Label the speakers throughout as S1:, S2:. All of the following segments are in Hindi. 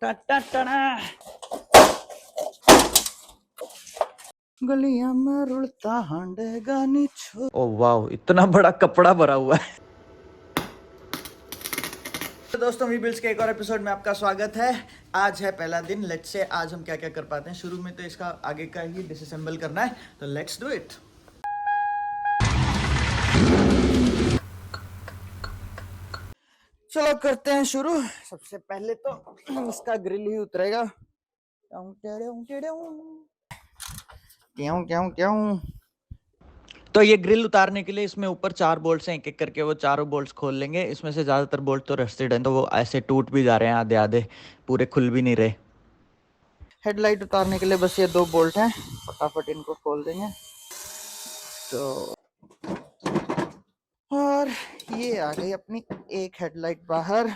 S1: टा टा टा टा। गलियां में रुड़ता हांडेगा नी छो। ओ वाह, इतना बड़ा कपड़ा भरा हुआ है। तो दोस्तों, वी बिल्स के एक और एपिसोड में आपका स्वागत है। आज है पहला दिन। लेट्स से आज हम क्या क्या कर पाते हैं। शुरू में तो इसका आगे का ही डिसअसेंबल करना है, तो लेट्स डू इट। चलो करते हैं शुरू। सबसे पहले तो इसका ग्रिल ही उतरेगा। क्यों क्यों क्यों। तो ये ग्रिल उतारने के लिए इसमें ऊपर 4 बोल्ट्स हैं, एक एक करके वो चारों बोल्ट्स खोल लेंगे। इसमें से ज़्यादातर बोल्ट तो रस्टेड हैं, तो वो ऐसे टूट भी जा रहे हैं, आधे आधे, पूरे खुल भी नहीं रहे। हेडलाइट उतारने के लिए बस ये 2 बोल्ट हैं, फटाफट इनको खोल देंगे। तो और ये आ गई अपनी एक हेडलाइट बाहर।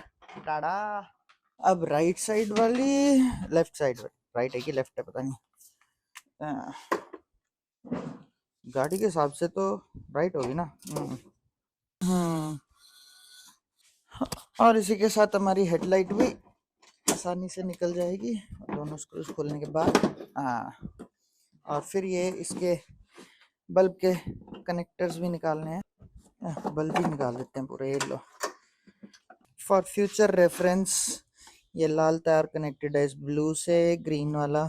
S1: टाड़ा। अब राइट साइड वाली, लेफ्ट साइड, राइट है कि लेफ्ट है पता नहीं, गाड़ी के हिसाब से तो राइट होगी ना। और इसी के साथ हमारी हेडलाइट भी आसानी से निकल जाएगी दोनों स्क्रूज खोलने के बाद। हाँ, और फिर ये इसके बल्ब के कनेक्टर्स भी निकालने हैं। बल्ब भी निकाल देते हैं पूरे, ये लो फॉर फ्यूचर रेफरेंस। ये लाल तार कनेक्टेड है इस ब्लू से, ग्रीन वाला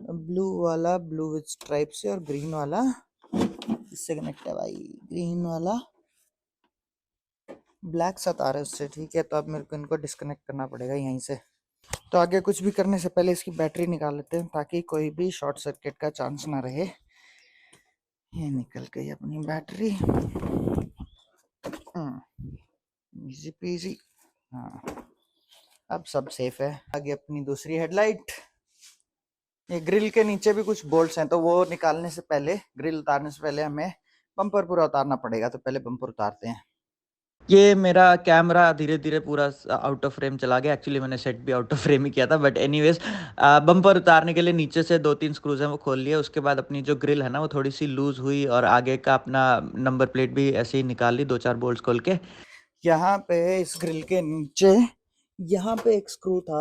S1: ब्लू विद स्ट्राइप से, और ग्रीन वाला इससे कनेक्ट है भाई। ग्रीन वाला ब्लैक सा तार है उससे, ठीक है। तो अब मेरे को इनको डिस्कनेक्ट करना पड़ेगा यहीं से। तो आगे कुछ भी करने से पहले इसकी बैटरी निकाल लेते हैं, ताकि कोई भी शॉर्ट सर्किट का चांस ना रहे। ये निकल गई अपनी बैटरी, इजी पीजी। हाँ, अब सब सेफ है। आगे अपनी दूसरी हेडलाइट। ये ग्रिल के नीचे भी कुछ बोल्ट्स हैं, तो वो निकालने से पहले, ग्रिल उतारने से पहले हमें बम्पर पूरा उतारना पड़ेगा। तो पहले बम्पर उतारते हैं। ये मेरा कैमरा धीरे धीरे पूरा आउट ऑफ फ्रेम चला गया। एक्चुअली मैंने सेट भी आउट ऑफ फ्रेम ही किया था, बट एनीवेज बम्पर उतारने के लिए नीचे से 2-3 स्क्रूज हैं, वो खोल लिए। उसके बाद अपनी जो ग्रिल है ना, वो थोड़ी सी लूज हुई, और आगे का अपना नंबर प्लेट भी ऐसे ही निकाल ली 2-4 बोल्ट्स खोल के। यहाँ पे इस ग्रिल के नीचे यहाँ पे एक स्क्रू था,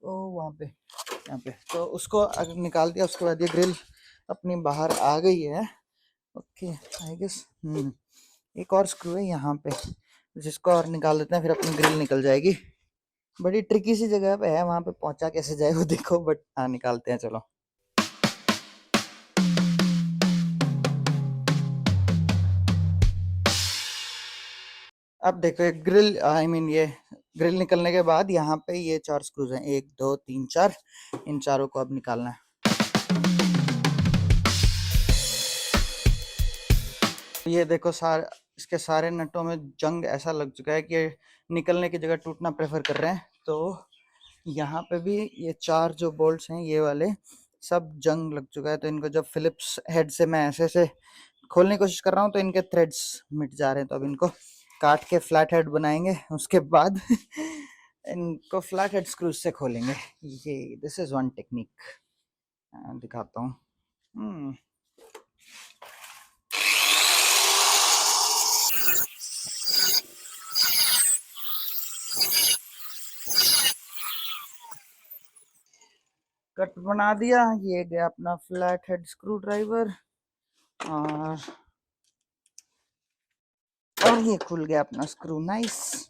S1: वहाँ पे, यहाँ पे, तो उसको निकाल दिया। उसके बाद ये ग्रिल अपनी बाहर आ गई है। ओके, आई गेस एक और स्क्रू है यहाँ पे, जिसको और निकाल देते हैं, फिर अपनी ग्रिल निकल जाएगी। बड़ी ट्रिकी सी जगह पे है, वहां पे पहुंचा कैसे जाए वो देखो, बट हाँ निकालते हैं चलो। अब देखो ये ग्रिल, ये ग्रिल निकलने के बाद यहाँ पे ये 4 स्क्रूज हैं, 1 2 3 4। इन चारों को अब निकालना है। ये देखो इसके सारे नटों में जंग ऐसा लग चुका है कि निकलने की जगह टूटना प्रेफर कर रहे हैं। तो यहाँ पे भी ये 4 जो बोल्ट्स हैं, ये वाले सब जंग लग चुका है। तो इनको जब फिलिप्स हेड से मैं ऐसे से खोलने की कोशिश कर रहा हूँ, तो इनके थ्रेड्स मिट जा रहे हैं। तो अब इनको काट के फ्लैट हेड बनाएंगे, उसके बाद इनको फ्लैट हेड स्क्रूज से खोलेंगे। ये दिस इज वन टेक्निक, दिखाता हूँ। कट बना दिया। ये गया अपना फ्लैट हेड स्क्रू ड्राइवर, और ये खुल गया अपना स्क्रू। नाइस।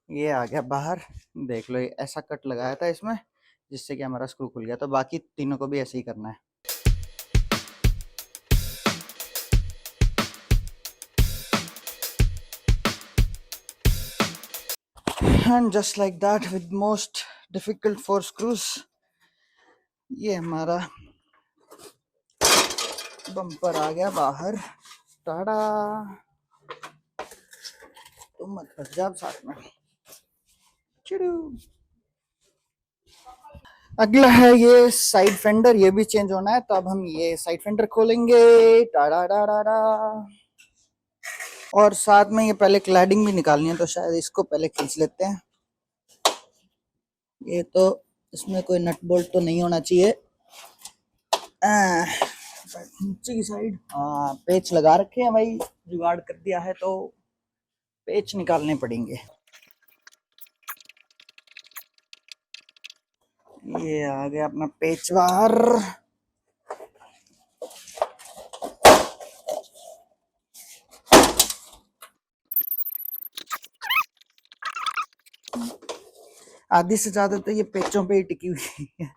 S1: ये आ गया बाहर। देख लो, ये ऐसा कट लगाया था इसमें, जिससे कि हमारा स्क्रू खुल गया। तो बाकी तीनों को भी ऐसे ही करना है। And just like that, with most difficult 4 screws, ये हमारा बम्पर आ गया बाहर। टाड़ा। तुम मत फंस जाओ साथ में। अगला है ये साइड फेंडर, ये भी चेंज होना है। तो अब हम ये साइड फेंडर खोलेंगे। टाड़ा डा डा। और साथ में ये पहले क्लैडिंग भी निकालनी है, तो शायद इसको पहले खींच लेते हैं। ये तो इसमें कोई नट बोल्ट तो नहीं होना चाहिए। नीचे की साइड पेच लगा रखे हैं भाई, जुगाड़ कर दिया है तो पेच निकालने पड़ेंगे। ये आ गया अपना पेच बाहर। आधी से ज्यादा तो ये पेचों पे ही टिकी हुई है।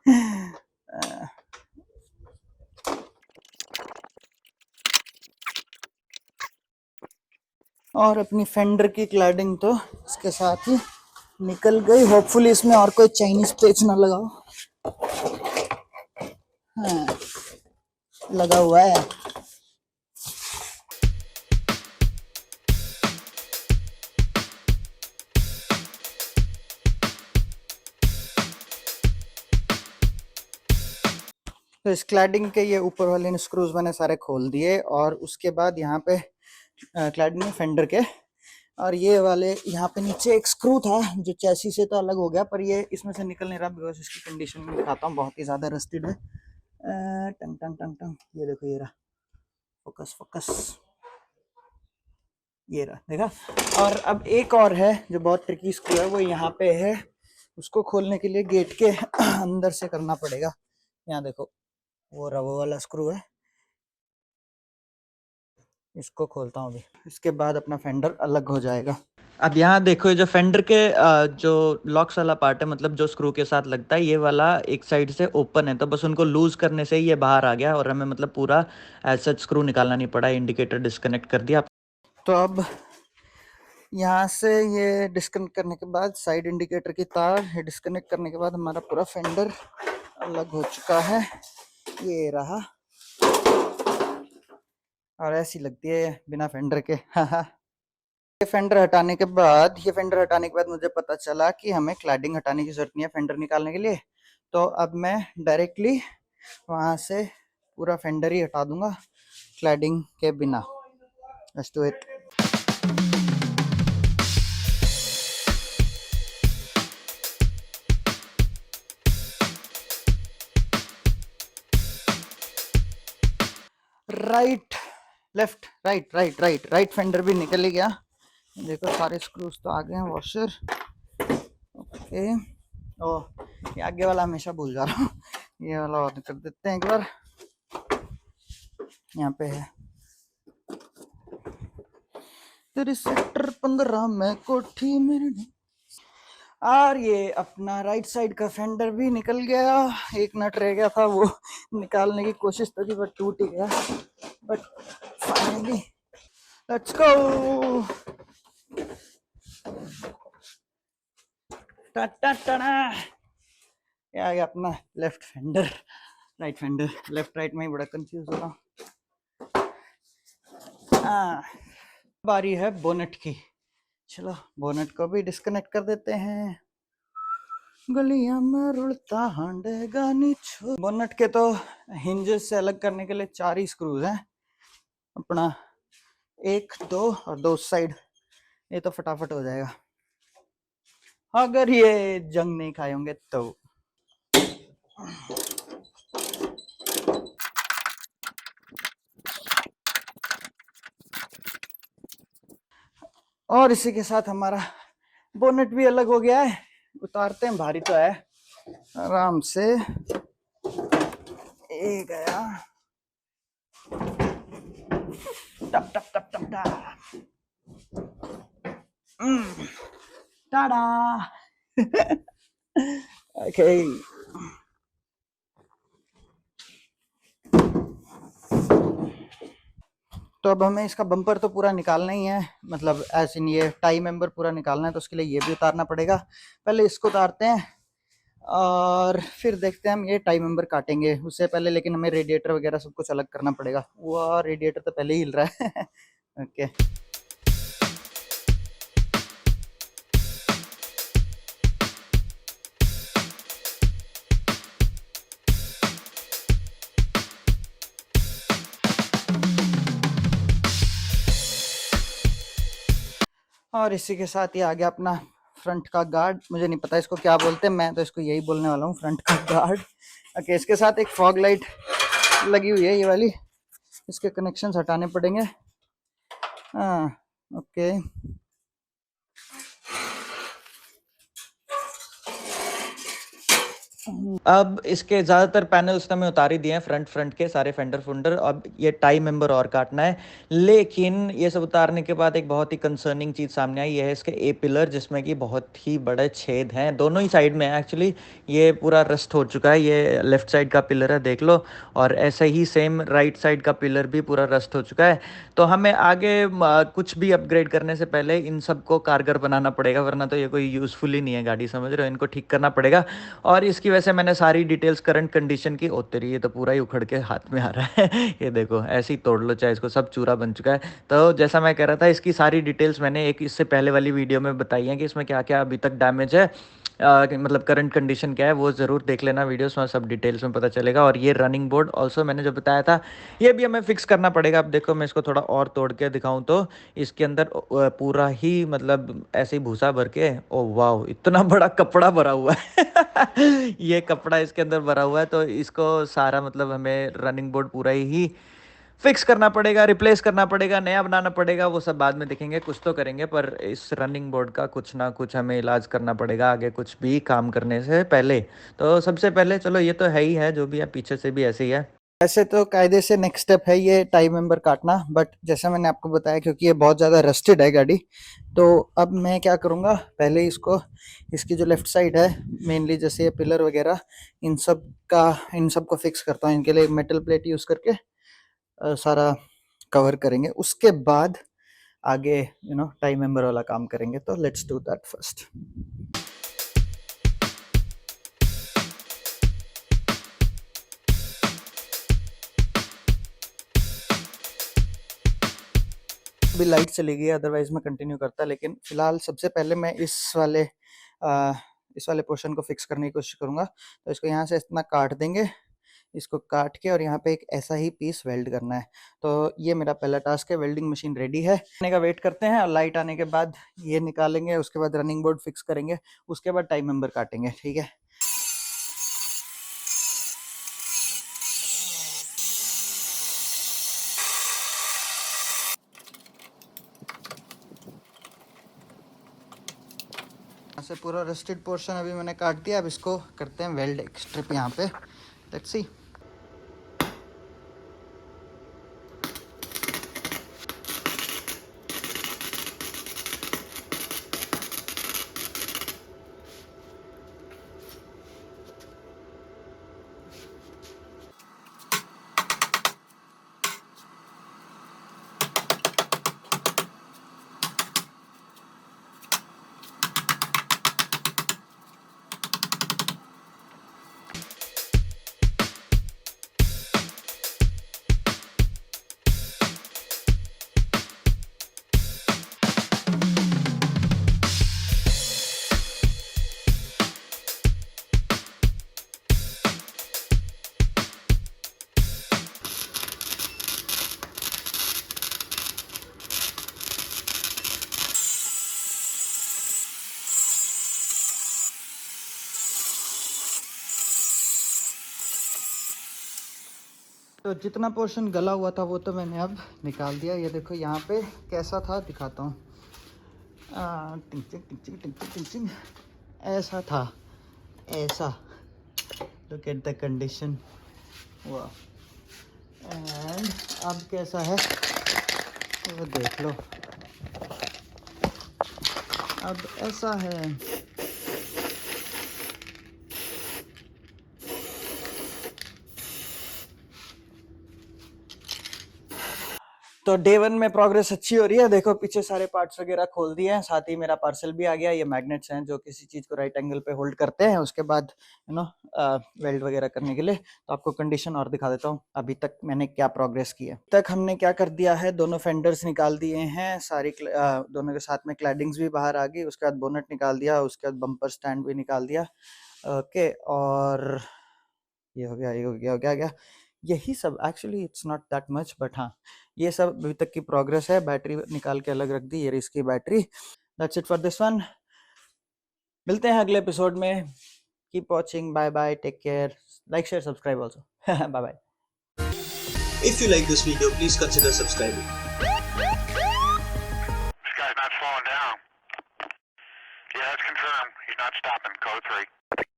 S1: और अपनी फेंडर की क्लैडिंग तो इसके साथ ही निकल गई। होपफुली इसमें और कोई चाइनीज पेच ना लगाओ। हाँ, लगा हुआ है। तो इस क्लैडिंग के ये ऊपर वाले स्क्रूज मैंने सारे खोल दिए और उसके बाद यहाँ पे क्लैडिंग में फेंडर के, और ये वाले यहाँ पे नीचे एक स्क्रू था जो चैसी से तो अलग हो गया, पर ये इसमें से निकल नहीं रहा बिकॉज इसकी कंडीशन में दिखाता हूँ, बहुत ही ज़्यादा रस्टेड है। टंग टंग टंग टंग, ये देखो ये रहा, फोकस फोकस, ये रहा, देखा। और अब एक और है जो बहुत ट्रिकी स्क्रू है, वो यहाँ पे है। उसको खोलने के लिए गेट के अंदर से करना पड़ेगा। यहाँ देखो वो रहा, वो वाला स्क्रू है। इसको खोलता हूँ अभी, इसके बाद अपना फेंडर अलग हो जाएगा। अब यहाँ देखो ये जो फेंडर के जो लॉक्स वाला पार्ट है, मतलब जो स्क्रू के साथ लगता है, ये वाला एक साइड से ओपन है, तो बस उनको लूज करने से ही ये बाहर आ गया और हमें मतलब पूरा एज सच स्क्रू निकालना नहीं पड़ा। इंडिकेटर डिस्कनेक्ट कर दिया। तो अब यहाँ से ये डिस्कनेक्ट करने के बाद साइड इंडिकेटर की तार डिस्कनेक्ट करने के बाद हमारा पूरा फेंडर अलग हो चुका है। ये रहा, और ऐसी लगती है बिना फेंडर के। ये फेंडर हटाने के बाद मुझे पता चला कि हमें क्लैडिंग हटाने की जरूरत नहीं है फेंडर निकालने के लिए। तो अब मैं डायरेक्टली वहाँ से पूरा फेंडर ही हटा दूंगा क्लैडिंग के बिना। Let's do it. Right left right right right right fender भी निकल ही गया। देखो सारे स्क्रूज तो आ गए हैं, वॉशर। ओके, ओ ये आगे वाला हमेशा भूल जा रहा हूँ, ये वाला ऑन कर देते हैं एक बार। यहाँ पे है तेरे सेक्टर 15 में कोठी मेरे। और ये अपना राइट साइड का फेंडर भी निकल गया। एक नट रह गया था, वो निकालने की कोशिश तो की बट टूट ही गया। But finally let's go. टा टा टा, ये आ गया अपना left fender. Right fender, left right में ही बड़ा कंफ्यूज हो रहा। बारी है बोनेट की। चलो बोनेट को भी डिस्कनेक्ट कर देते हैं। गलियां में रुड़ता हांडेगा नीचो। बोनेट के तो हिंजेस से अलग करने के लिए 4 ही स्क्रूज हैं अपना, 1 2 और 2 साइड। ये तो फटाफट हो जाएगा अगर ये जंग नहीं खाए होंगे तो। और इसी के साथ हमारा बोनेट भी अलग हो गया है। उतारते हैं, भारी तो है। आराम से ये गया, टप टप टप टप टप, टाडा। ओके, तो अब हमें इसका बम्पर तो पूरा निकालना ही है, मतलब ऐसे इन ये टाई मेंबर पूरा निकालना है, तो उसके लिए ये भी उतारना पड़ेगा। पहले इसको उतारते हैं और फिर देखते हैं हम ये टाई मेंबर काटेंगे उससे पहले। लेकिन हमें रेडिएटर वगैरह सब कुछ अलग करना पड़ेगा। वो रेडिएटर तो पहले ही हिल रहा है। ओके, और इसी के साथ ही आ गया अपना फ्रंट का गार्ड, मुझे नहीं पता इसको क्या बोलते हैं, मैं तो इसको यही बोलने वाला हूँ, फ्रंट का गार्ड। ओके, इसके साथ एक फॉग लाइट लगी हुई है ये वाली, इसके कनेक्शंस हटाने पड़ेंगे। हाँ ओके, अब इसके ज़्यादातर पैनल्स तो मैं उतार ही दिए हैं, फ्रंट के सारे फेंडर फुंडर। अब ये टाई मेंबर और काटना है, लेकिन ये सब उतारने के बाद एक बहुत ही कंसर्निंग चीज़ सामने आई। ये है इसके ए पिलर, जिसमें कि बहुत ही बड़े छेद हैं दोनों ही साइड में। एक्चुअली ये पूरा रस्ट हो चुका है, ये लेफ्ट साइड का पिलर है देख लो, और ऐसे ही सेम राइट साइड का पिलर भी पूरा रस्ट हो चुका है। तो हमें आगे कुछ भी अपग्रेड करने से पहले इन सबको कारगर बनाना पड़ेगा, वरना तो ये कोई यूज़फुल ही नहीं है गाड़ी, समझ रहे हो। इनको ठीक करना पड़ेगा, और इसकी वजह से मैंने सारी डिटेल्स करंट कंडीशन की। ओ तेरी, ये तो पूरा ही उखड़ के हाथ में आ रहा है ये देखो, ऐसे ही तोड़ लो चाहे इसको, सब चूरा बन चुका है। तो जैसा मैं कह रहा था, इसकी सारी डिटेल्स मैंने एक इससे पहले वाली वीडियो में बताई है कि इसमें क्या क्या अभी तक डैमेज है, मतलब करंट कंडीशन क्या है, वो ज़रूर देख लेना वीडियोस में, सब डिटेल्स में पता चलेगा। और ये रनिंग बोर्ड ऑल्सो मैंने जो बताया था, ये भी हमें फिक्स करना पड़ेगा। अब देखो, मैं इसको थोड़ा और तोड़ के दिखाऊं तो इसके अंदर पूरा ही मतलब ऐसे ही भूसा भर के, ओ वाह, इतना बड़ा कपड़ा भरा हुआ है ये कपड़ा इसके अंदर भरा हुआ है। तो इसको सारा मतलब हमें रनिंग बोर्ड पूरा ही फिक्स करना पड़ेगा, रिप्लेस करना पड़ेगा, नया बनाना पड़ेगा, वो सब बाद में देखेंगे, कुछ तो करेंगे। पर इस रनिंग बोर्ड का कुछ ना कुछ हमें इलाज करना पड़ेगा आगे, कुछ भी काम करने से पहले। तो सबसे पहले चलो, ये तो है ही है, जो भी है पीछे से भी ऐसे ही है। ऐसे तो कायदे से नेक्स्ट स्टेप है ये टाई मेंबर काटना, बट जैसा मैंने आपको बताया, क्योंकि ये बहुत ज़्यादा रस्टेड है गाड़ी, तो अब मैं क्या करूँगा, पहले इसको, इसकी जो लेफ़्ट साइड है मेनली, जैसे ये पिलर वगैरह, इन सब को फिक्स करता हूँ। इनके लिए मेटल प्लेट यूज़ करके सारा कवर करेंगे, उसके बाद आगे टाई मेंबर वाला काम करेंगे। तो लेट्स डू दैट फर्स्ट। अभी लाइट चली गई, अदरवाइज मैं कंटिन्यू करता, लेकिन फिलहाल सबसे पहले मैं इस वाले पोर्शन को फिक्स करने की कोशिश करूंगा। तो इसको यहाँ से इतना काट देंगे, इसको काट के, और यहाँ पे एक ऐसा ही पीस वेल्ड करना है। तो ये मेरा पहला टास्क है, वेल्डिंग मशीन रेडी है, आने का वेट करते हैं, और लाइट आने के बाद ये निकालेंगे, उसके बाद रनिंग बोर्ड फिक्स करेंगे, उसके बाद टाइम मेंबर काटेंगे, ठीक है। से पूरा रस्टेड पोर्शन अभी मैंने काट दिया, अब इसको करते हैं वेल्ड, एक स्ट्रिप यहाँ पे, लेट्स सी। तो जितना पोर्शन गला हुआ था वो तो मैंने अब निकाल दिया। ये देखो यहाँ पे कैसा था, दिखाता हूँ। टिंग टिंग टिंग टिंग टिंग टिंग टिंग, ऐसा था, ऐसा। लुक एट द कंडीशन, वाह। एंड अब कैसा है वो देख लो, अब ऐसा है। तो डे 1 में प्रोग्रेस अच्छी हो रही है। देखो पीछे सारे पार्ट्स वगैरह खोल दिए हैं, साथ ही मेरा पार्सल भी आ गया। ये मैग्नेट्स हैं जो किसी चीज़ को राइट एंगल पे होल्ड करते हैं, उसके बाद वेल्ड वगैरह करने के लिए। तो आपको कंडीशन और दिखा देता हूँ अभी तक मैंने क्या प्रोग्रेस की है। तक हमने क्या कर दिया है, दोनों फेंडर्स निकाल दिए हैं, सारी दोनों के साथ में क्लैडिंग्स भी बाहर आ गई, उसके बाद बोनट निकाल दिया, उसके बाद बम्पर स्टैंड भी निकाल दिया। ओके, और ये हो गया, ये हो गया। यही सब, actually it's not that much, but हाँ, ये सब अभी तक की प्रोग्रेस है। बैटरी निकाल के अलग रख दी, ये इसकी battery. That's it for this one. मिलते हैं अगले एपिसोड में. Keep watching. Bye bye. Take care. Like share subscribe also. Bye bye.
S2: If you like this video, please consider subscribing.
S3: This guy's not slowing down. Yeah, that's confirmed. He's not stopping. Code 3.